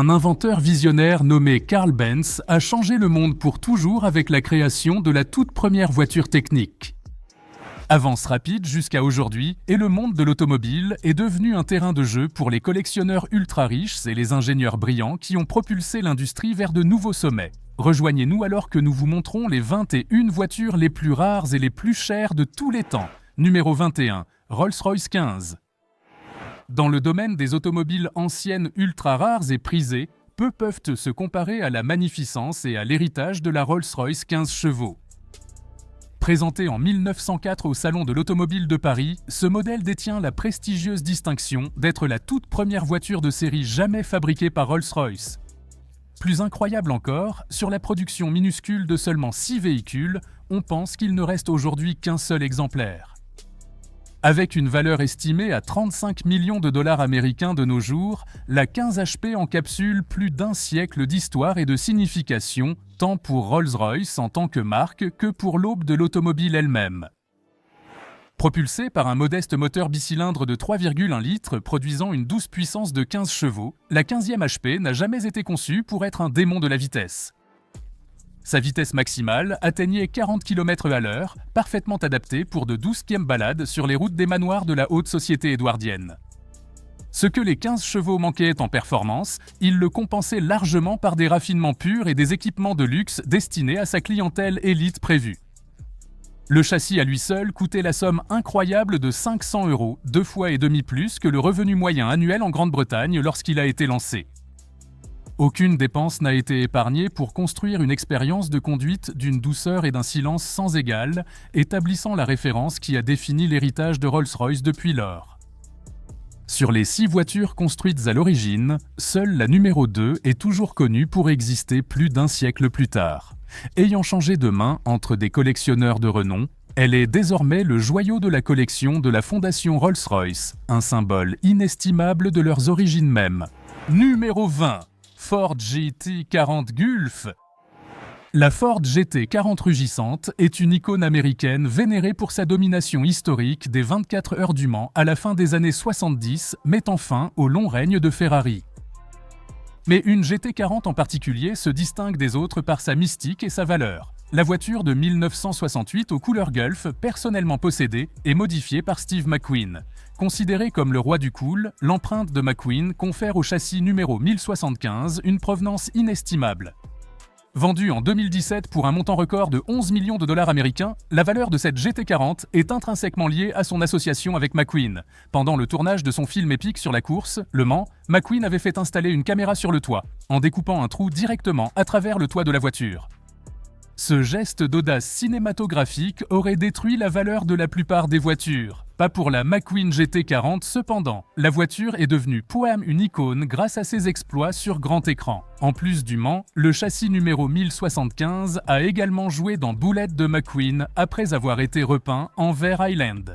Un inventeur visionnaire nommé Carl Benz a changé le monde pour toujours avec la création de la toute première voiture technique. Avance rapide jusqu'à aujourd'hui, et le monde de l'automobile est devenu un terrain de jeu pour les collectionneurs ultra riches et les ingénieurs brillants qui ont propulsé l'industrie vers de nouveaux sommets. Rejoignez-nous alors que nous vous montrons les 21 voitures les plus rares et les plus chères de tous les temps. Numéro 21, Rolls-Royce 15. Dans le domaine des automobiles anciennes ultra rares et prisées, peu peuvent se comparer à la magnificence et à l'héritage de la Rolls-Royce 15 chevaux. Présenté en 1904 au Salon de l'Automobile de Paris, ce modèle détient la prestigieuse distinction d'être la toute première voiture de série jamais fabriquée par Rolls-Royce. Plus incroyable encore, sur la production minuscule de seulement 6 véhicules, on pense qu'il ne reste aujourd'hui qu'un seul exemplaire. Avec une valeur estimée à 35 millions de dollars américains de nos jours, la 15 HP encapsule plus d'un siècle d'histoire et de signification, tant pour Rolls-Royce en tant que marque que pour l'aube de l'automobile elle-même. Propulsée par un modeste moteur bicylindre de 3,1 litres produisant une douce puissance de 15 chevaux, la 15e HP n'a jamais été conçue pour être un démon de la vitesse. Sa vitesse maximale atteignait 40 km/h, parfaitement adaptée pour de douces balades sur les routes des manoirs de la haute société édouardienne. Ce que les 15 chevaux manquaient en performance, il le compensait largement par des raffinements purs et des équipements de luxe destinés à sa clientèle élite prévue. Le châssis à lui seul coûtait la somme incroyable de 500 €, 2,5 fois plus que le revenu moyen annuel en Grande-Bretagne lorsqu'il a été lancé. Aucune dépense n'a été épargnée pour construire une expérience de conduite d'une douceur et d'un silence sans égal, établissant la référence qui a défini l'héritage de Rolls-Royce depuis lors. Sur les 6 voitures construites à l'origine, seule la numéro 2 est toujours connue pour exister plus d'un siècle plus tard. Ayant changé de main entre des collectionneurs de renom, elle est désormais le joyau de la collection de la Fondation Rolls-Royce, un symbole inestimable de leurs origines mêmes. Numéro 20. Ford GT40 Gulf. La Ford GT40 rugissante est une icône américaine vénérée pour sa domination historique des 24 heures du Mans à la fin des années 70, mettant fin au long règne de Ferrari. Mais une GT40 en particulier se distingue des autres par sa mystique et sa valeur. La voiture de 1968 aux couleurs Gulf, personnellement possédée et modifiée par Steve McQueen. Considéré comme le roi du cool, l'empreinte de McQueen confère au châssis numéro 1075 une provenance inestimable. Vendue en 2017 pour un montant record de 11 millions de dollars américains, la valeur de cette GT40 est intrinsèquement liée à son association avec McQueen. Pendant le tournage de son film épique sur la course, Le Mans, McQueen avait fait installer une caméra sur le toit, en découpant un trou directement à travers le toit de la voiture. Ce geste d'audace cinématographique aurait détruit la valeur de la plupart des voitures. Pas pour la McQueen GT40 cependant. La voiture est devenue une icône grâce à ses exploits sur grand écran. En plus du Mans, le châssis numéro 1075 a également joué dans Bullet de McQueen après avoir été repeint en vert Highland.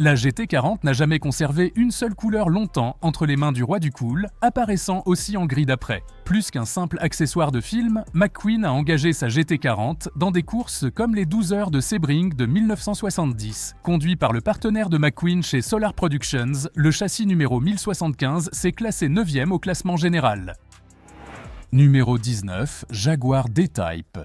La GT40 n'a jamais conservé une seule couleur longtemps entre les mains du roi du cool, apparaissant aussi en gris d'après. Plus qu'un simple accessoire de film, McQueen a engagé sa GT40 dans des courses comme les 12 heures de Sebring de 1970. Conduit par le partenaire de McQueen chez Solar Productions, le châssis numéro 1075 s'est classé 9e au classement général. Numéro 19, Jaguar D-Type.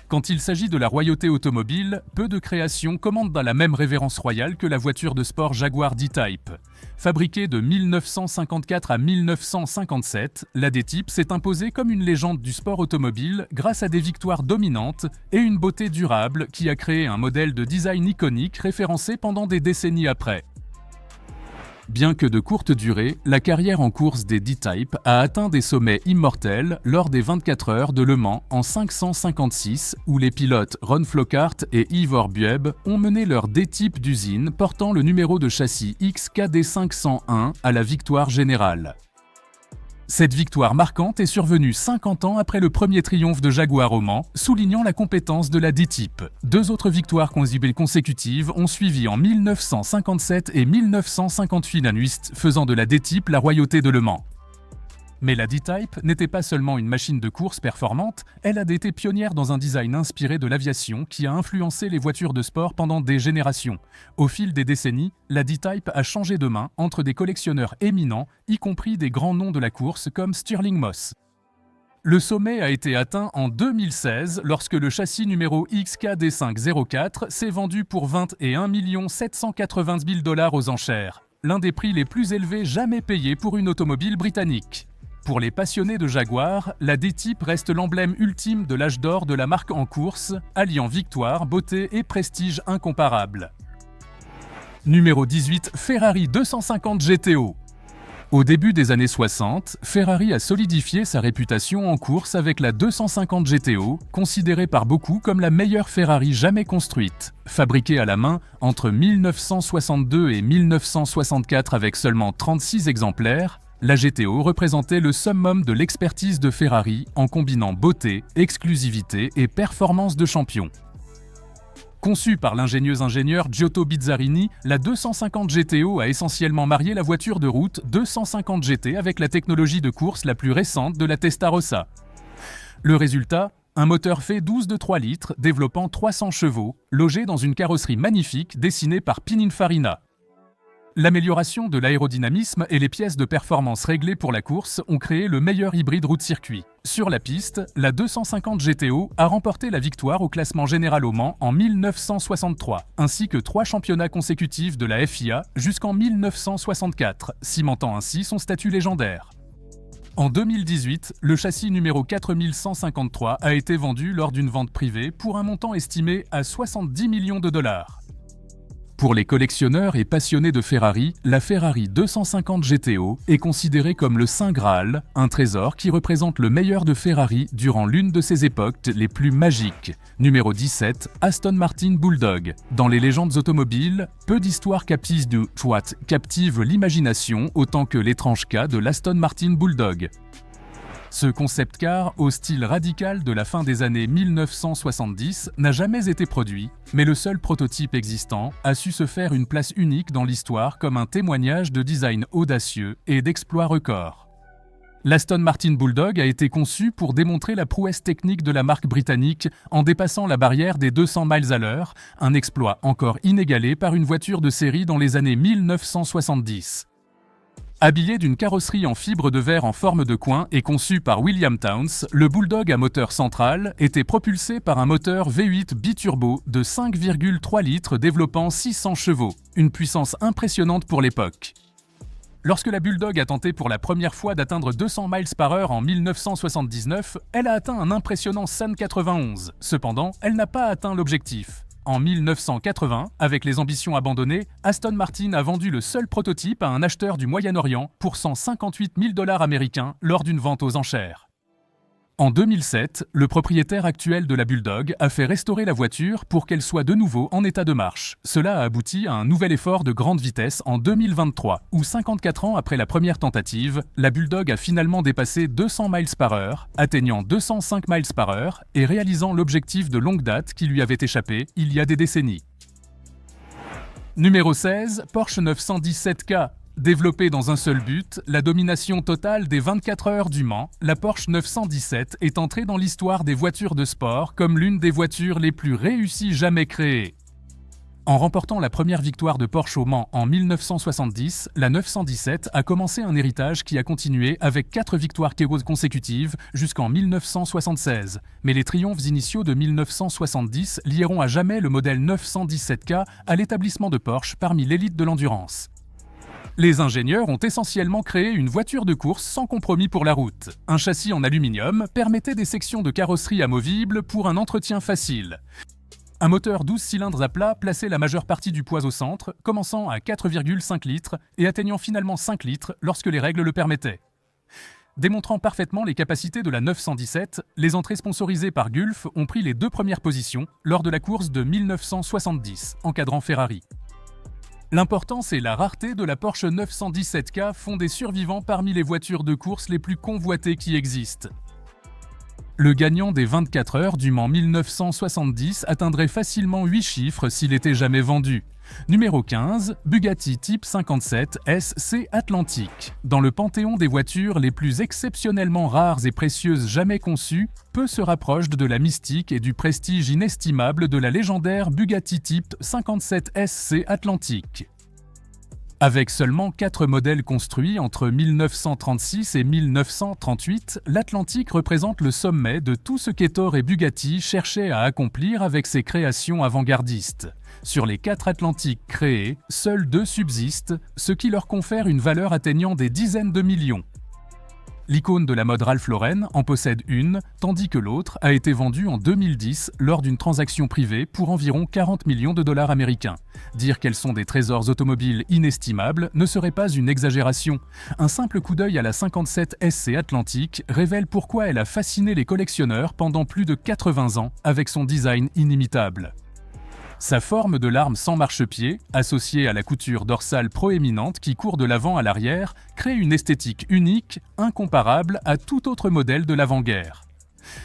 Quand il s'agit de la royauté automobile, peu de créations commandent dans la même révérence royale que la voiture de sport Jaguar D-Type. Fabriquée de 1954 à 1957, la D-Type s'est imposée comme une légende du sport automobile grâce à des victoires dominantes et une beauté durable qui a créé un modèle de design iconique référencé pendant des décennies après. Bien que de courte durée, la carrière en course des D-Type a atteint des sommets immortels lors des 24 heures de Le Mans en 556, où les pilotes Ron Flockhart et Ivor Bueb ont mené leur D-Type d'usine portant le numéro de châssis XKD 501 à la victoire générale. Cette victoire marquante est survenue 50 ans après le premier triomphe de Jaguar au Mans, soulignant la compétence de la D-Type. 2 autres victoires consécutives ont suivi en 1957 et 1958 faisant de la D-Type la royauté de Le Mans. Mais la D-Type n'était pas seulement une machine de course performante, elle a été pionnière dans un design inspiré de l'aviation qui a influencé les voitures de sport pendant des générations. Au fil des décennies, la D-Type a changé de main entre des collectionneurs éminents, y compris des grands noms de la course comme Stirling Moss. Le sommet a été atteint en 2016 lorsque le châssis numéro XKD504 s'est vendu pour 21 780 000 $ aux enchères, l'un des prix les plus élevés jamais payés pour une automobile britannique. Pour les passionnés de Jaguar, la D-Type reste l'emblème ultime de l'âge d'or de la marque en course, alliant victoire, beauté et prestige incomparable. Numéro 18, Ferrari 250 GTO. Au début des années 60, Ferrari a solidifié sa réputation en course avec la 250 GTO, considérée par beaucoup comme la meilleure Ferrari jamais construite. Fabriquée à la main entre 1962 et 1964 avec seulement 36 exemplaires, la GTO représentait le summum de l'expertise de Ferrari en combinant beauté, exclusivité et performance de champion. Conçue par l'ingénieux ingénieur Giotto Bizzarini, la 250 GTO a essentiellement marié la voiture de route 250 GT avec la technologie de course la plus récente de la Testarossa. Le résultat, un moteur V12 de 3 litres développant 300 chevaux, logé dans une carrosserie magnifique dessinée par Pininfarina. L'amélioration de l'aérodynamisme et les pièces de performance réglées pour la course ont créé le meilleur hybride route-circuit. Sur la piste, la 250 GTO a remporté la victoire au classement général au Mans en 1963, ainsi que 3 championnats consécutifs de la FIA jusqu'en 1964, cimentant ainsi son statut légendaire. En 2018, le châssis numéro 4153 a été vendu lors d'une vente privée pour un montant estimé à 70 millions de $. Pour les collectionneurs et passionnés de Ferrari, la Ferrari 250 GTO est considérée comme le Saint Graal, un trésor qui représente le meilleur de Ferrari durant l'une de ses époques les plus magiques. Numéro 17, Aston Martin Bulldog. Dans les légendes automobiles, peu d'histoires captivent l'imagination autant que l'étrange cas de l'Aston Martin Bulldog. Ce concept car, au style radical de la fin des années 1970, n'a jamais été produit, mais le seul prototype existant a su se faire une place unique dans l'histoire comme un témoignage de design audacieux et d'exploits records. L'Aston Martin Bulldog a été conçu pour démontrer la prouesse technique de la marque britannique en dépassant la barrière des 200 miles à l'heure, un exploit encore inégalé par une voiture de série dans les années 1970. Habillé d'une carrosserie en fibre de verre en forme de coin et conçu par William Townes, le Bulldog à moteur central était propulsé par un moteur V8 biturbo de 5,3 litres développant 600 chevaux, une puissance impressionnante pour l'époque. Lorsque la Bulldog a tenté pour la première fois d'atteindre 200 miles par heure en 1979, elle a atteint un impressionnant 191. Cependant, elle n'a pas atteint l'objectif. En 1980, avec les ambitions abandonnées, Aston Martin a vendu le seul prototype à un acheteur du Moyen-Orient pour 158 000 $ américains lors d'une vente aux enchères. En 2007, le propriétaire actuel de la Bulldog a fait restaurer la voiture pour qu'elle soit de nouveau en état de marche. Cela a abouti à un nouvel effort de grande vitesse en 2023, où 54 ans après la première tentative, la Bulldog a finalement dépassé 200 miles par heure, atteignant 205 miles par heure et réalisant l'objectif de longue date qui lui avait échappé il y a des décennies. Numéro 16, Porsche 917K. Développée dans un seul but, la domination totale des 24 heures du Mans, la Porsche 917 est entrée dans l'histoire des voitures de sport comme l'une des voitures les plus réussies jamais créées. En remportant la première victoire de Porsche au Mans en 1970, la 917 a commencé un héritage qui a continué avec 4 victoires consécutives jusqu'en 1976. Mais les triomphes initiaux de 1970 lieront à jamais le modèle 917K à l'établissement de Porsche parmi l'élite de l'endurance. Les ingénieurs ont essentiellement créé une voiture de course sans compromis pour la route. Un châssis en aluminium permettait des sections de carrosserie amovibles pour un entretien facile. Un moteur 12 cylindres à plat plaçait la majeure partie du poids au centre, commençant à 4,5 litres et atteignant finalement 5 litres lorsque les règles le permettaient. Démontrant parfaitement les capacités de la 917, les entrées sponsorisées par Gulf ont pris les 2 premières positions lors de la course de 1970, encadrant Ferrari. L'importance et la rareté de la Porsche 917K font des survivants parmi les voitures de course les plus convoitées qui existent. Le gagnant des 24 heures du Mans 1970 atteindrait facilement 8 chiffres s'il était jamais vendu. Numéro 15, Bugatti Type 57 SC Atlantique. Dans le panthéon des voitures les plus exceptionnellement rares et précieuses jamais conçues, peu se rapproche de la mystique et du prestige inestimable de la légendaire Bugatti Type 57 SC Atlantique. Avec seulement 4 modèles construits entre 1936 et 1938, l'Atlantique représente le sommet de tout ce qu'Hector et Bugatti cherchaient à accomplir avec ses créations avant-gardistes. Sur les 4 Atlantiques créés, seuls 2 subsistent, ce qui leur confère une valeur atteignant des dizaines de millions. L'icône de la mode Ralph Lauren en possède une, tandis que l'autre a été vendue en 2010 lors d'une transaction privée pour environ 40 millions de dollars américains. Dire qu'elles sont des trésors automobiles inestimables ne serait pas une exagération. Un simple coup d'œil à la 57 SC Atlantique révèle pourquoi elle a fasciné les collectionneurs pendant plus de 80 ans avec son design inimitable. Sa forme de l'arme sans marchepied, associée à la couture dorsale proéminente qui court de l'avant à l'arrière, crée une esthétique unique, incomparable à tout autre modèle de l'avant-guerre.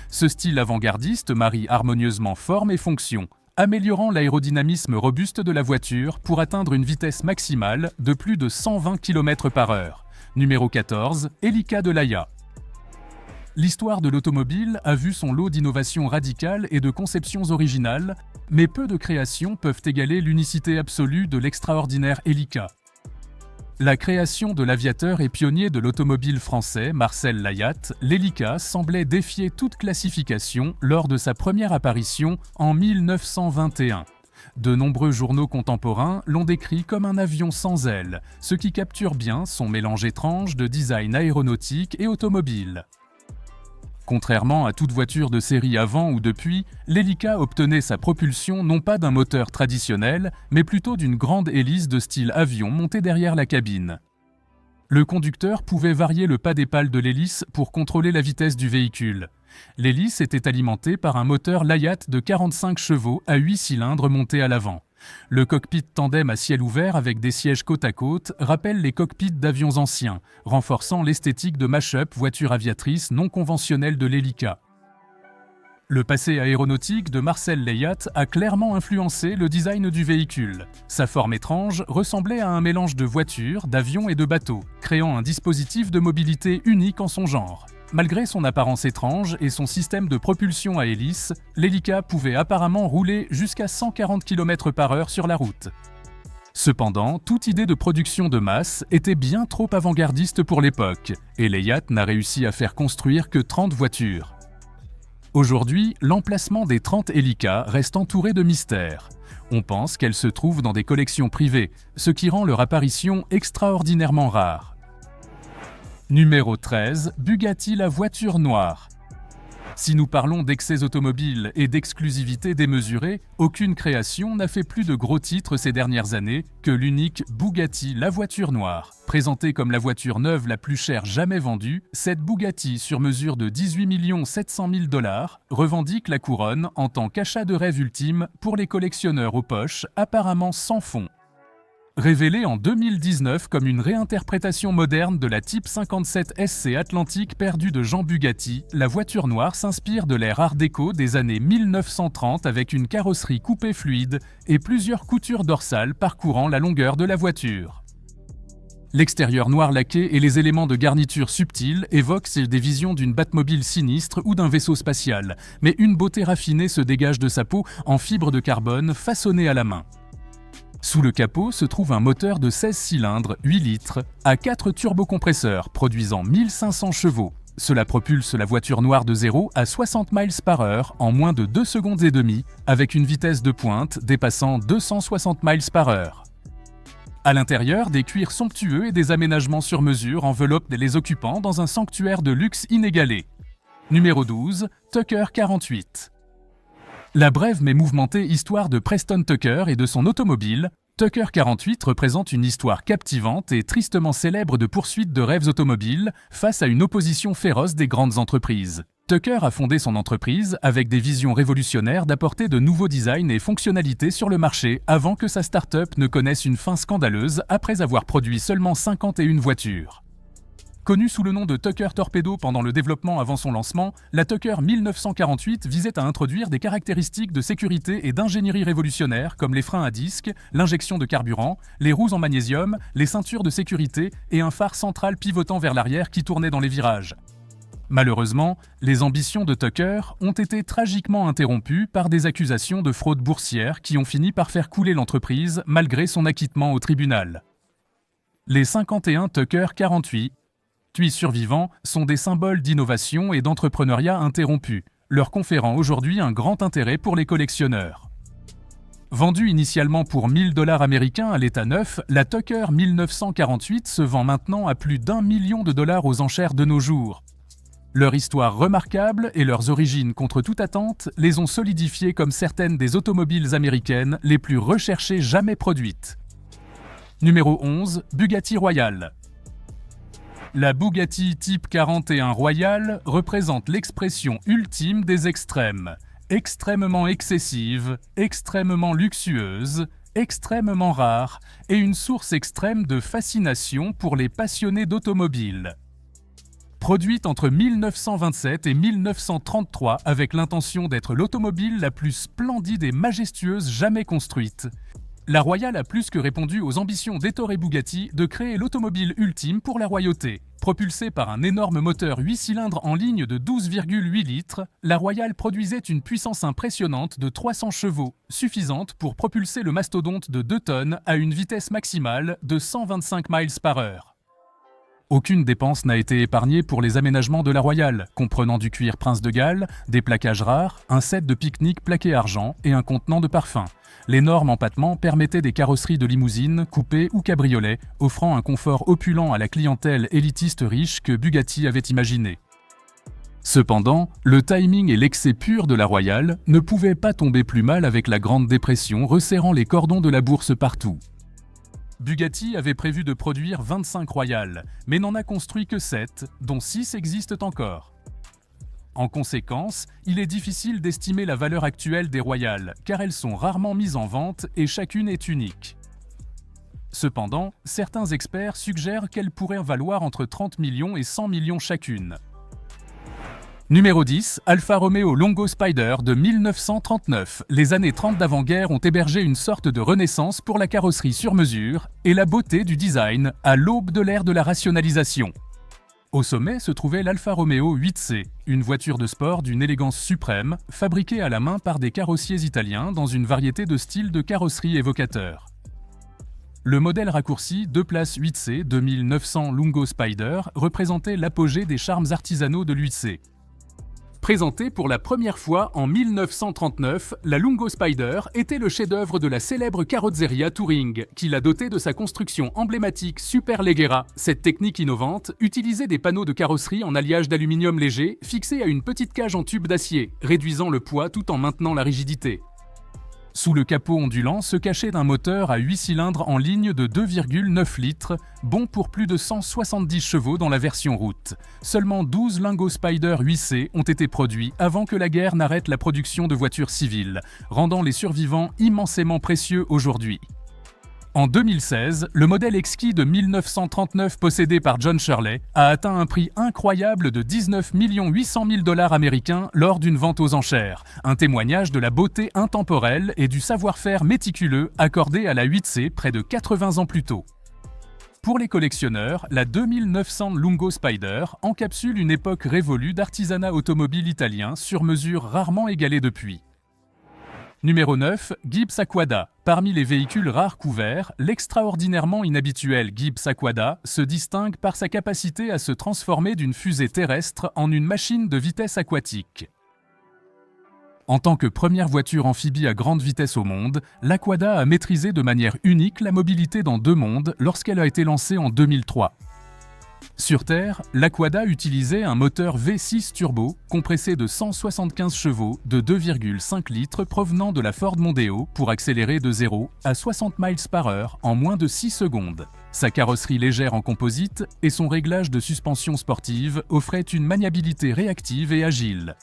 Ce style avant-gardiste marie harmonieusement forme et fonction, améliorant l'aérodynamisme robuste de la voiture pour atteindre une vitesse maximale de plus de 120 km/h. Numéro 14, Elica de Laya. L'histoire de l'automobile a vu son lot d'innovations radicales et de conceptions originales, mais peu de créations peuvent égaler l'unicité absolue de l'extraordinaire Elica. La création de l'aviateur et pionnier de l'automobile français Marcel Layatte, l'Elica semblait défier toute classification lors de sa première apparition en 1921. De nombreux journaux contemporains l'ont décrit comme un avion sans ailes, ce qui capture bien son mélange étrange de design aéronautique et automobile. Contrairement à toute voiture de série avant ou depuis, l'Elica obtenait sa propulsion non pas d'un moteur traditionnel, mais plutôt d'une grande hélice de style avion montée derrière la cabine. Le conducteur pouvait varier le pas des pales de l'hélice pour contrôler la vitesse du véhicule. L'hélice était alimentée par un moteur Layatte de 45 chevaux à 8 cylindres monté à l'avant. Le cockpit tandem à ciel ouvert avec des sièges côte à côte rappelle les cockpits d'avions anciens, renforçant l'esthétique de mash-up voiture aviatrice non conventionnelle de l'Elica. Le passé aéronautique de Marcel Layatte a clairement influencé le design du véhicule. Sa forme étrange ressemblait à un mélange de voitures, d'avions et de bateaux, créant un dispositif de mobilité unique en son genre. Malgré son apparence étrange et son système de propulsion à hélice, l'Elica pouvait apparemment rouler jusqu'à 140 km/h sur la route. Cependant, toute idée de production de masse était bien trop avant-gardiste pour l'époque, et Layatte n'a réussi à faire construire que 30 voitures. Aujourd'hui, l'emplacement des 30 Elica reste entouré de mystères. On pense qu'elles se trouvent dans des collections privées, ce qui rend leur apparition extraordinairement rare. Numéro 13, Bugatti la voiture noire. Si nous parlons d'excès automobiles et d'exclusivité démesurée, aucune création n'a fait plus de gros titres ces dernières années que l'unique Bugatti la voiture noire. Présentée comme la voiture neuve la plus chère jamais vendue, cette Bugatti sur mesure de 18 700 000 $, revendique la couronne en tant qu'achat de rêve ultime pour les collectionneurs aux poches apparemment sans fond. Révélée en 2019 comme une réinterprétation moderne de la Type 57 SC Atlantique perdue de Jean Bugatti, la voiture noire s'inspire de l'ère art déco des années 1930 avec une carrosserie coupée fluide et plusieurs coutures dorsales parcourant la longueur de la voiture. L'extérieur noir laqué et les éléments de garniture subtils évoquent des visions d'une Batmobile sinistre ou d'un vaisseau spatial, mais une beauté raffinée se dégage de sa peau en fibre de carbone façonnée à la main. Sous le capot se trouve un moteur de 16 cylindres, 8 litres, à 4 turbocompresseurs produisant 1500 chevaux. Cela propulse la voiture noire de 0 à 60 miles/h en moins de 2 secondes et demie, avec une vitesse de pointe dépassant 260 miles/h. À l'intérieur, des cuirs somptueux et des aménagements sur mesure enveloppent les occupants dans un sanctuaire de luxe inégalé. Numéro 12, Tucker 48. La brève mais mouvementée histoire de Preston Tucker et de son automobile, Tucker 48 représente une histoire captivante et tristement célèbre de poursuite de rêves automobiles face à une opposition féroce des grandes entreprises. Tucker a fondé son entreprise avec des visions révolutionnaires d'apporter de nouveaux designs et fonctionnalités sur le marché avant que sa start-up ne connaisse une fin scandaleuse après avoir produit seulement 51 voitures. Connue sous le nom de Tucker Torpedo pendant le développement avant son lancement, la Tucker 1948 visait à introduire des caractéristiques de sécurité et d'ingénierie révolutionnaires comme les freins à disque, l'injection de carburant, les roues en magnésium, les ceintures de sécurité et un phare central pivotant vers l'arrière qui tournait dans les virages. Malheureusement, les ambitions de Tucker ont été tragiquement interrompues par des accusations de fraude boursière qui ont fini par faire couler l'entreprise malgré son acquittement au tribunal. Les 51 Tucker 48 survivants sont des symboles d'innovation et d'entrepreneuriat interrompus, leur conférant aujourd'hui un grand intérêt pour les collectionneurs. Vendue initialement pour 1 000 $ américains à l'état neuf, la Tucker 1948 se vend maintenant à plus d'1 million de dollars aux enchères de nos jours. Leur histoire remarquable et leurs origines contre toute attente les ont solidifiées comme certaines des automobiles américaines les plus recherchées jamais produites. Numéro 11, Bugatti Royale. La Bugatti Type 41 Royale représente l'expression ultime des extrêmes. Extrêmement excessive, extrêmement luxueuse, extrêmement rare et une source extrême de fascination pour les passionnés d'automobile. Produite entre 1927 et 1933 avec l'intention d'être l'automobile la plus splendide et majestueuse jamais construite, la Royale a plus que répondu aux ambitions d'Ettore Bugatti de créer l'automobile ultime pour la royauté. Propulsée par un énorme moteur 8 cylindres en ligne de 12,8 litres, la Royale produisait une puissance impressionnante de 300 chevaux, suffisante pour propulser le mastodonte de 2 tonnes à une vitesse maximale de 125 miles par heure. Aucune dépense n'a été épargnée pour les aménagements de la Royale, comprenant du cuir Prince de Galles, des plaquages rares, un set de pique-nique plaqué argent et un contenant de parfum. L'énorme empattement permettait des carrosseries de limousines, coupés ou cabriolets, offrant un confort opulent à la clientèle élitiste riche que Bugatti avait imaginé. Cependant, le timing et l'excès pur de la Royale ne pouvaient pas tomber plus mal avec la Grande Dépression resserrant les cordons de la bourse partout. Bugatti avait prévu de produire 25 Royales, mais n'en a construit que 7, dont 6 existent encore. En conséquence, il est difficile d'estimer la valeur actuelle des Royales, car elles sont rarement mises en vente et chacune est unique. Cependant, certains experts suggèrent qu'elles pourraient valoir entre 30 millions et 100 millions chacune. Numéro 10, Alfa Romeo Longo Spider de 1939. Les années 30 d'avant-guerre ont hébergé une sorte de renaissance pour la carrosserie sur mesure et la beauté du design à l'aube de l'ère de la rationalisation. Au sommet se trouvait l'Alfa Romeo 8C, une voiture de sport d'une élégance suprême, fabriquée à la main par des carrossiers italiens dans une variété de styles de carrosserie évocateurs. Le modèle raccourci 2 places 8C de 1900 Lungo Spider représentait l'apogée des charmes artisanaux de l'8C. Présentée pour la première fois en 1939, la Lungo Spider était le chef-d'œuvre de la célèbre carrozzeria Touring, qui l'a dotée de sa construction emblématique Superleggera. Cette technique innovante utilisait des panneaux de carrosserie en alliage d'aluminium léger fixés à une petite cage en tube d'acier, réduisant le poids tout en maintenant la rigidité. Sous le capot ondulant se cachait un moteur à 8 cylindres en ligne de 2,9 litres, bon pour plus de 170 chevaux dans la version route. Seulement 12 Lungo Spider 8C ont été produits avant que la guerre n'arrête la production de voitures civiles, rendant les survivants immensément précieux aujourd'hui. En 2016, le modèle exquis de 1939 possédé par John Shirley a atteint un prix incroyable de 19 800 000 $ américains lors d'une vente aux enchères, un témoignage de la beauté intemporelle et du savoir-faire méticuleux accordé à la 8C près de 80 ans plus tôt. Pour les collectionneurs, la 2900 Lungo Spider encapsule une époque révolue d'artisanat automobile italien sur mesure rarement égalée depuis. Numéro 9, Gibbs Aquada. Parmi les véhicules rares couverts, l'extraordinairement inhabituel Gibbs Aquada se distingue par sa capacité à se transformer d'une fusée terrestre en une machine de vitesse aquatique. En tant que première voiture amphibie à grande vitesse au monde, l'Aquada a maîtrisé de manière unique la mobilité dans 2 mondes lorsqu'elle a été lancée en 2003. Sur Terre, l'Aquada utilisait un moteur V6 turbo compressé de 175 chevaux de 2,5 litres provenant de la Ford Mondeo pour accélérer de 0 à 60 miles par heure en moins de 6 secondes. Sa carrosserie légère en composite et son réglage de suspension sportive offraient une maniabilité réactive et agile.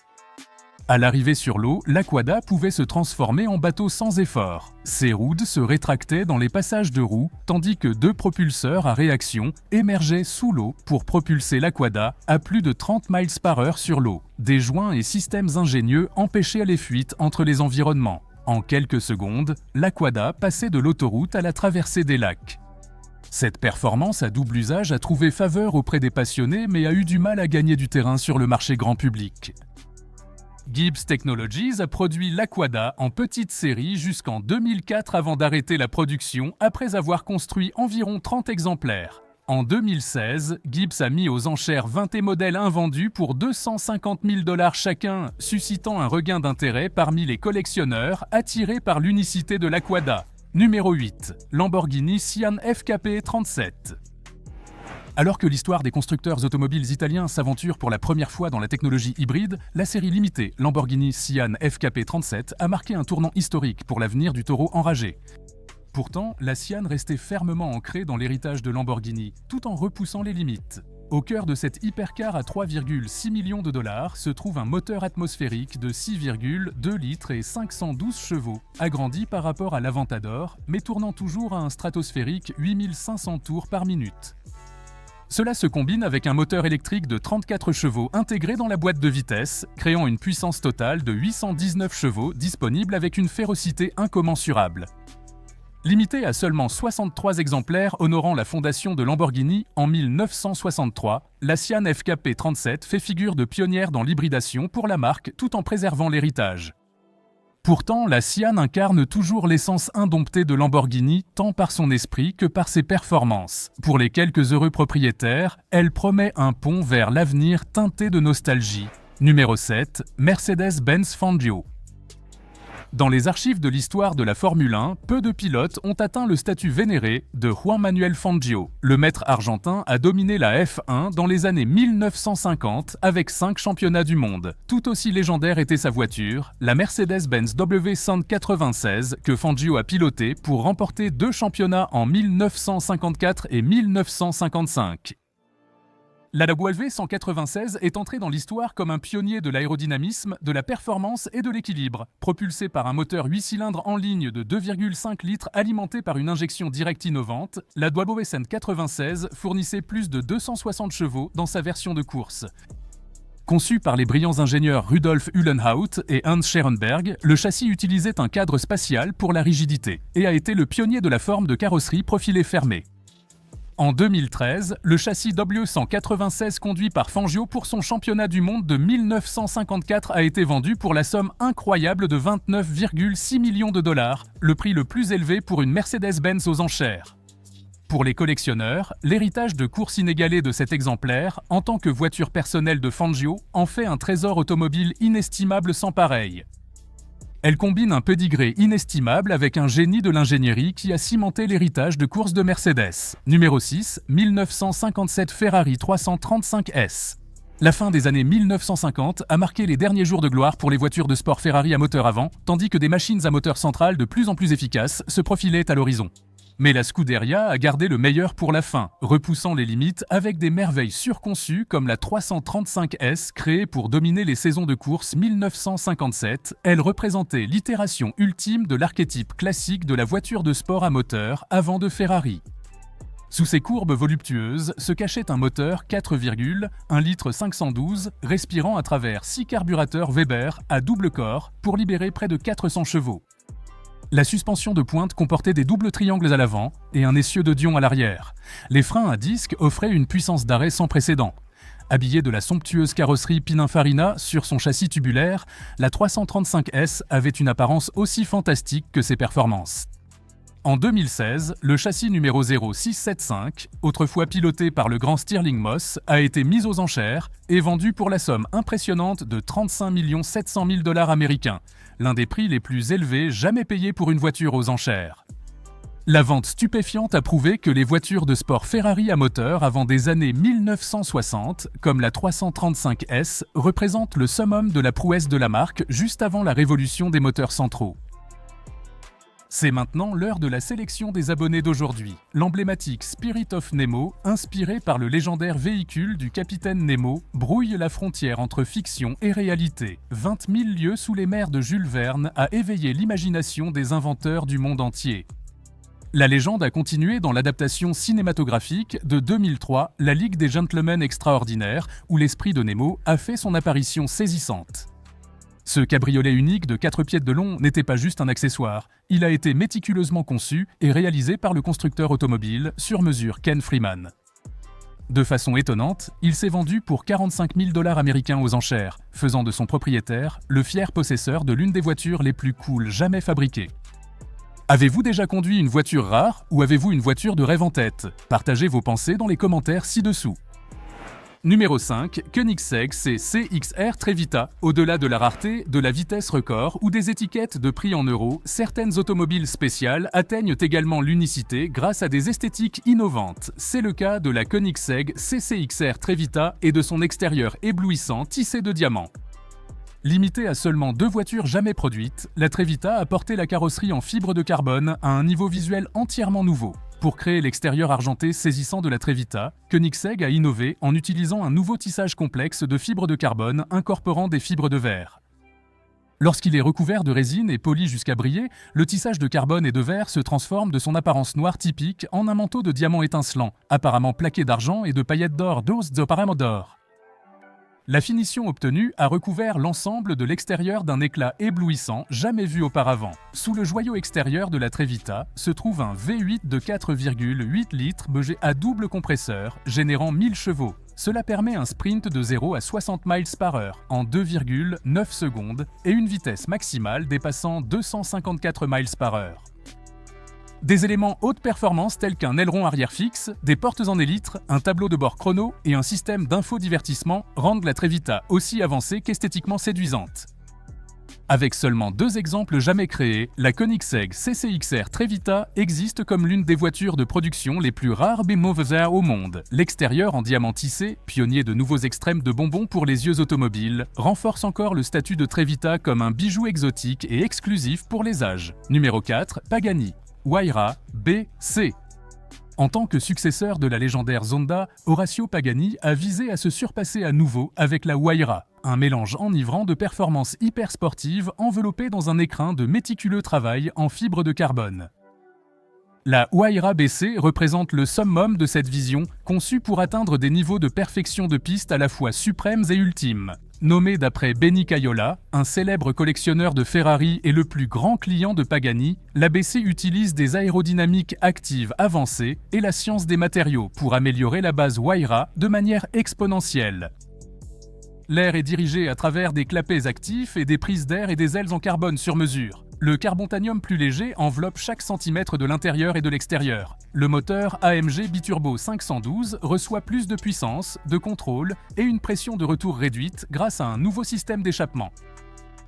À l'arrivée sur l'eau, l'Aquada pouvait se transformer en bateau sans effort. Ses roudes se rétractaient dans les passages de roues, tandis que deux propulseurs à réaction émergeaient sous l'eau pour propulser l'Aquada à plus de 30 miles par heure sur l'eau. Des joints et systèmes ingénieux empêchaient les fuites entre les environnements. En quelques secondes, l'Aquada passait de l'autoroute à la traversée des lacs. Cette performance à double usage a trouvé faveur auprès des passionnés mais a eu du mal à gagner du terrain sur le marché grand public. Gibbs Technologies a produit l'Aquada en petite série jusqu'en 2004 avant d'arrêter la production après avoir construit environ 30 exemplaires. En 2016, Gibbs a mis aux enchères 20 modèles invendus pour 250 000 $ chacun, suscitant un regain d'intérêt parmi les collectionneurs attirés par l'unicité de l'Aquada. Numéro 8. Lamborghini Sian FKP 37. Alors que l'histoire des constructeurs automobiles italiens s'aventure pour la première fois dans la technologie hybride, la série limitée Lamborghini Sian FKP 37 a marqué un tournant historique pour l'avenir du taureau enragé. Pourtant, la Sian restait fermement ancrée dans l'héritage de Lamborghini, tout en repoussant les limites. Au cœur de cette hypercar à 3,6 millions de $ se trouve un moteur atmosphérique de 6,2 litres et 512 chevaux, agrandi par rapport à l'Aventador, mais tournant toujours à un stratosphérique 8500 tours par minute. Cela se combine avec un moteur électrique de 34 chevaux intégré dans la boîte de vitesse, créant une puissance totale de 819 chevaux disponible avec une férocité incommensurable. Limitée à seulement 63 exemplaires honorant la fondation de Lamborghini en 1963, la Sian FKP 37 fait figure de pionnière dans l'hybridation pour la marque tout en préservant l'héritage. Pourtant, la Sian incarne toujours l'essence indomptée de Lamborghini tant par son esprit que par ses performances. Pour les quelques heureux propriétaires, elle promet un pont vers l'avenir teinté de nostalgie. Numéro 7. Mercedes-Benz Fangio. Dans les archives de l'histoire de la Formule 1, peu de pilotes ont atteint le statut vénéré de Juan Manuel Fangio. Le maître argentin a dominé la F1 dans les années 1950 avec 5 championnats du monde. Tout aussi légendaire était sa voiture, la Mercedes-Benz W196 que Fangio a pilotée pour remporter 2 championnats en 1954 et 1955. La W196 est entrée dans l'histoire comme un pionnier de l'aérodynamisme, de la performance et de l'équilibre. Propulsée par un moteur 8 cylindres en ligne de 2,5 litres alimenté par une injection directe innovante, la W196 fournissait plus de 260 chevaux dans sa version de course. Conçu par les brillants ingénieurs Rudolf Uhlenhaut et Hans Scherenberg, le châssis utilisait un cadre spatial pour la rigidité et a été le pionnier de la forme de carrosserie profilée fermée. En 2013, le châssis W196 conduit par Fangio pour son championnat du monde de 1954 a été vendu pour la somme incroyable de 29,6 millions de $, le prix le plus élevé pour une Mercedes-Benz aux enchères. Pour les collectionneurs, l'héritage de course inégalée de cet exemplaire, en tant que voiture personnelle de Fangio, en fait un trésor automobile inestimable sans pareil. Elle combine un pédigré inestimable avec un génie de l'ingénierie qui a cimenté l'héritage de course de Mercedes. Numéro 6, 1957 Ferrari 335S. La fin des années 1950 a marqué les derniers jours de gloire pour les voitures de sport Ferrari à moteur avant, tandis que des machines à moteur central de plus en plus efficaces se profilaient à l'horizon. Mais la Scuderia a gardé le meilleur pour la fin, repoussant les limites avec des merveilles surconçues comme la 335S créée pour dominer les saisons de course 1957. Elle représentait l'itération ultime de l'archétype classique de la voiture de sport à moteur avant de Ferrari. Sous ces courbes voluptueuses se cachait un moteur 4,1 litres 512 respirant à travers 6 carburateurs Weber à double corps pour libérer près de 400 chevaux. La suspension de pointe comportait des doubles triangles à l'avant et un essieu de Dion à l'arrière. Les freins à disque offraient une puissance d'arrêt sans précédent. Habillée de la somptueuse carrosserie Pininfarina sur son châssis tubulaire, la 335S avait une apparence aussi fantastique que ses performances. En 2016, le châssis numéro 0675, autrefois piloté par le grand Stirling Moss, a été mis aux enchères et vendu pour la somme impressionnante de 35 700 000 $ américains, l'un des prix les plus élevés jamais payés pour une voiture aux enchères. La vente stupéfiante a prouvé que les voitures de sport Ferrari à moteur avant des années 1960, comme la 335S, représentent le summum de la prouesse de la marque juste avant la révolution des moteurs centraux. C'est maintenant l'heure de la sélection des abonnés d'aujourd'hui. L'emblématique Spirit of Nemo, inspiré par le légendaire véhicule du capitaine Nemo, brouille la frontière entre fiction et réalité. 20 000 lieues sous les mers de Jules Verne a éveillé l'imagination des inventeurs du monde entier. La légende a continué dans l'adaptation cinématographique de 2003, La Ligue des Gentlemen Extraordinaires, où l'esprit de Nemo a fait son apparition saisissante. Ce cabriolet unique de 4 pieds de long n'était pas juste un accessoire, il a été méticuleusement conçu et réalisé par le constructeur automobile sur mesure Ken Freeman. De façon étonnante, il s'est vendu pour 45 000 $ américains aux enchères, faisant de son propriétaire le fier possesseur de l'une des voitures les plus cool jamais fabriquées. Avez-vous déjà conduit une voiture rare ou avez-vous une voiture de rêve en tête? Partagez vos pensées dans les commentaires ci-dessous. Numéro 5, Koenigsegg CCXR Trevita. Au-delà de la rareté, de la vitesse record ou des étiquettes de prix en euros, certaines automobiles spéciales atteignent également l'unicité grâce à des esthétiques innovantes. C'est le cas de la Koenigsegg CCXR Trevita et de son extérieur éblouissant tissé de diamants. Limitée à seulement 2 voitures jamais produites, la Trevita a porté la carrosserie en fibre de carbone à un niveau visuel entièrement nouveau. Pour créer l'extérieur argenté saisissant de la Trevita, Koenigsegg a innové en utilisant un nouveau tissage complexe de fibres de carbone incorporant des fibres de verre. Lorsqu'il est recouvert de résine et poli jusqu'à briller, le tissage de carbone et de verre se transforme de son apparence noire typique en un manteau de diamants étincelants, apparemment plaqué d'argent et de paillettes d'or d'or. La finition obtenue a recouvert l'ensemble de l'extérieur d'un éclat éblouissant jamais vu auparavant. Sous le joyau extérieur de la Trevita se trouve un V8 de 4,8 litres à double compresseur, générant 1000 chevaux. Cela permet un sprint de 0 à 60 miles par heure en 2,9 secondes et une vitesse maximale dépassant 254 miles par heure. Des éléments haute performance tels qu'un aileron arrière fixe, des portes en élytre, un tableau de bord chrono et un système d'infodivertissement rendent la Trevita aussi avancée qu'esthétiquement séduisante. Avec seulement 2 exemples jamais créés, la Koenigsegg CCXR Trevita existe comme l'une des voitures de production les plus rares et mauvaises au monde. L'extérieur en diamant tissé, pionnier de nouveaux extrêmes de bonbons pour les yeux automobiles, renforce encore le statut de Trevita comme un bijou exotique et exclusif pour les âges. Numéro 4, Pagani. Huayra BC. En tant que successeur de la légendaire Zonda, Horacio Pagani a visé à se surpasser à nouveau avec la Huayra, un mélange enivrant de performances hyper sportives enveloppées dans un écrin de méticuleux travail en fibre de carbone. La Huayra BC représente le summum de cette vision, conçue pour atteindre des niveaux de perfection de piste à la fois suprêmes et ultimes. Nommé d'après Benny Caiola, un célèbre collectionneur de Ferrari et le plus grand client de Pagani, l'ABC utilise des aérodynamiques actives avancées et la science des matériaux pour améliorer la base Huayra de manière exponentielle. L'air est dirigé à travers des clapets actifs et des prises d'air et des ailes en carbone sur mesure. Le carbontanium plus léger enveloppe chaque centimètre de l'intérieur et de l'extérieur. Le moteur AMG biturbo 512 reçoit plus de puissance, de contrôle et une pression de retour réduite grâce à un nouveau système d'échappement.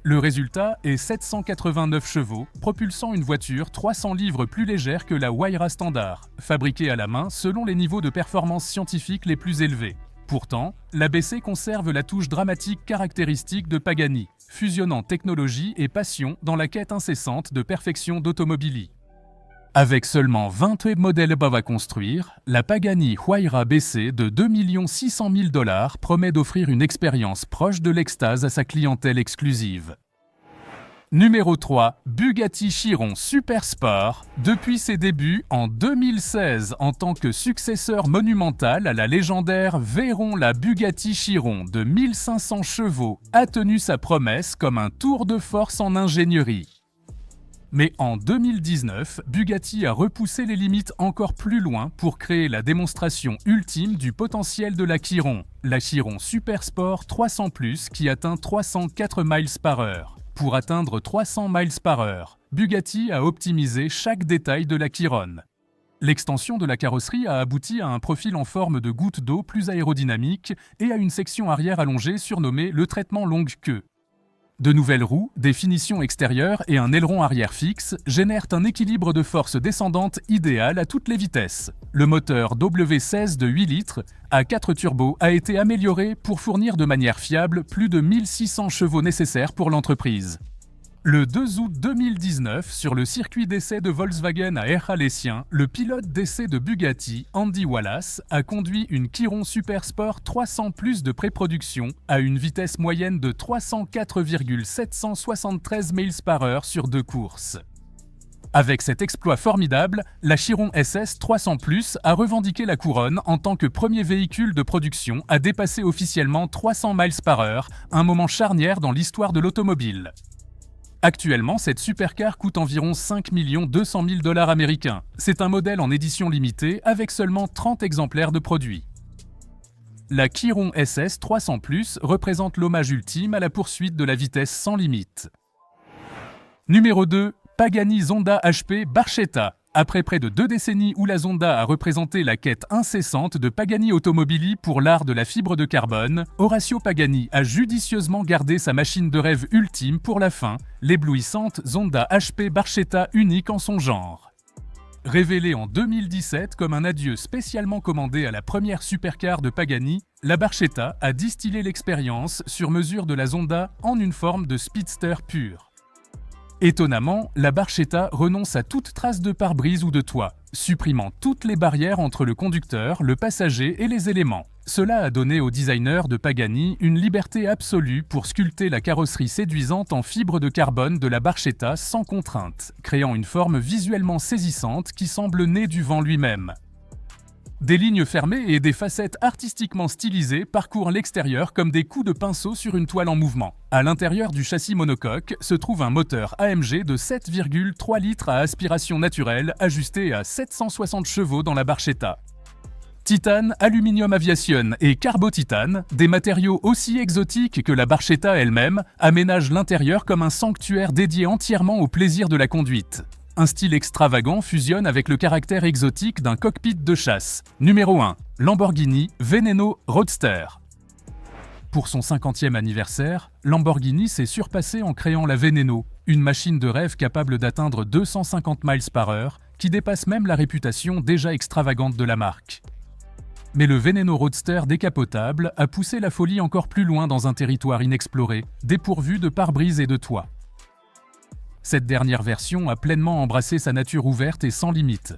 Le résultat est 789 chevaux, propulsant une voiture 300 livres plus légère que la Huayra standard, fabriquée à la main selon les niveaux de performance scientifique les plus élevés. Pourtant, l'ABC conserve la touche dramatique caractéristique de Pagani, fusionnant technologie et passion dans la quête incessante de perfection d'automobilie. Avec seulement 20 modèles à construire, la Pagani Huayra BC de 2 600 000 $ promet d'offrir une expérience proche de l'extase à sa clientèle exclusive. Numéro 3, Bugatti Chiron Super Sport. Depuis ses débuts en 2016 en tant que successeur monumental à la légendaire Veyron, la Bugatti Chiron de 1500 chevaux a tenu sa promesse comme un tour de force en ingénierie. Mais en 2019, Bugatti a repoussé les limites encore plus loin pour créer la démonstration ultime du potentiel de la Chiron, la Chiron Super Sport 300+, qui atteint 304 miles par heure. Pour atteindre 300 miles par heure, Bugatti a optimisé chaque détail de la Chiron. L'extension de la carrosserie a abouti à un profil en forme de goutte d'eau plus aérodynamique et à une section arrière allongée surnommée le traitement longue queue. De nouvelles roues, des finitions extérieures et un aileron arrière fixe génèrent un équilibre de force descendante idéal à toutes les vitesses. Le moteur W16 de 8 litres à 4 turbos a été amélioré pour fournir de manière fiable plus de 1600 chevaux nécessaires pour l'entreprise. Le 2 août 2019, sur le circuit d'essai de Volkswagen à Erhalesien, le pilote d'essai de Bugatti, Andy Wallace, a conduit une Chiron Supersport 300 Plus de pré-production à une vitesse moyenne de 304,773 mph sur 2 courses. Avec cet exploit formidable, la Chiron SS 300 Plus a revendiqué la couronne en tant que premier véhicule de production à dépasser officiellement 300 mph, un moment charnière dans l'histoire de l'automobile. Actuellement, cette supercar coûte environ 5 200 000 $ américains. C'est un modèle en édition limitée avec seulement 30 exemplaires de produits. La Chiron SS 300 Plus représente l'hommage ultime à la poursuite de la vitesse sans limite. Numéro 2. Pagani Zonda HP Barchetta. Après près de 2 décennies où la Zonda a représenté la quête incessante de Pagani Automobili pour l'art de la fibre de carbone, Horacio Pagani a judicieusement gardé sa machine de rêve ultime pour la fin, l'éblouissante Zonda HP Barchetta unique en son genre. Révélée en 2017 comme un adieu spécialement commandé à la première supercar de Pagani, la Barchetta a distillé l'expérience sur mesure de la Zonda en une forme de speedster pur. Étonnamment, la Barchetta renonce à toute trace de pare-brise ou de toit, supprimant toutes les barrières entre le conducteur, le passager et les éléments. Cela a donné au designer de Pagani une liberté absolue pour sculpter la carrosserie séduisante en fibre de carbone de la Barchetta sans contrainte, créant une forme visuellement saisissante qui semble née du vent lui-même. Des lignes fermées et des facettes artistiquement stylisées parcourent l'extérieur comme des coups de pinceau sur une toile en mouvement. À l'intérieur du châssis monocoque se trouve un moteur AMG de 7,3 litres à aspiration naturelle ajusté à 760 chevaux dans la Barchetta. Titane, Aluminium Aviation et Carbo-Titane, des matériaux aussi exotiques que la Barchetta elle-même, aménagent l'intérieur comme un sanctuaire dédié entièrement au plaisir de la conduite. Un style extravagant fusionne avec le caractère exotique d'un cockpit de chasse. Numéro 1. Lamborghini Veneno Roadster. Pour son 50e anniversaire, Lamborghini s'est surpassé en créant la Veneno, une machine de rêve capable d'atteindre 250 mph, qui dépasse même la réputation déjà extravagante de la marque. Mais le Veneno Roadster décapotable a poussé la folie encore plus loin dans un territoire inexploré, dépourvu de pare-brise et de toit. Cette dernière version a pleinement embrassé sa nature ouverte et sans limite.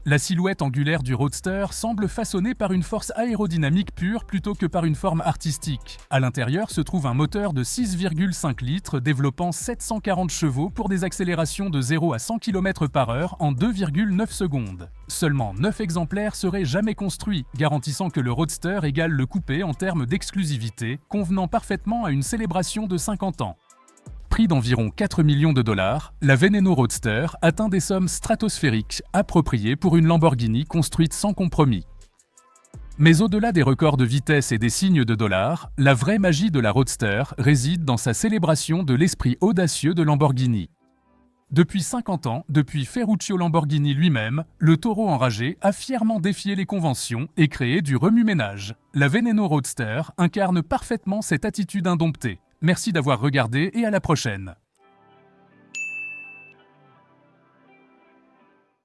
La silhouette angulaire du Roadster semble façonnée par une force aérodynamique pure plutôt que par une forme artistique. À l'intérieur se trouve un moteur de 6,5 litres développant 740 chevaux pour des accélérations de 0 à 100 km/h en 2,9 secondes. Seulement 9 exemplaires seraient jamais construits, garantissant que le Roadster égale le coupé en termes d'exclusivité, convenant parfaitement à une célébration de 50 ans. Prix d'environ 4 millions de $, la Veneno Roadster atteint des sommes stratosphériques, appropriées pour une Lamborghini construite sans compromis. Mais au-delà des records de vitesse et des signes de dollars, la vraie magie de la Roadster réside dans sa célébration de l'esprit audacieux de Lamborghini. Depuis 50 ans, depuis Ferruccio Lamborghini lui-même, le taureau enragé a fièrement défié les conventions et créé du remue-ménage. La Veneno Roadster incarne parfaitement cette attitude indomptée. Merci d'avoir regardé et à la prochaine.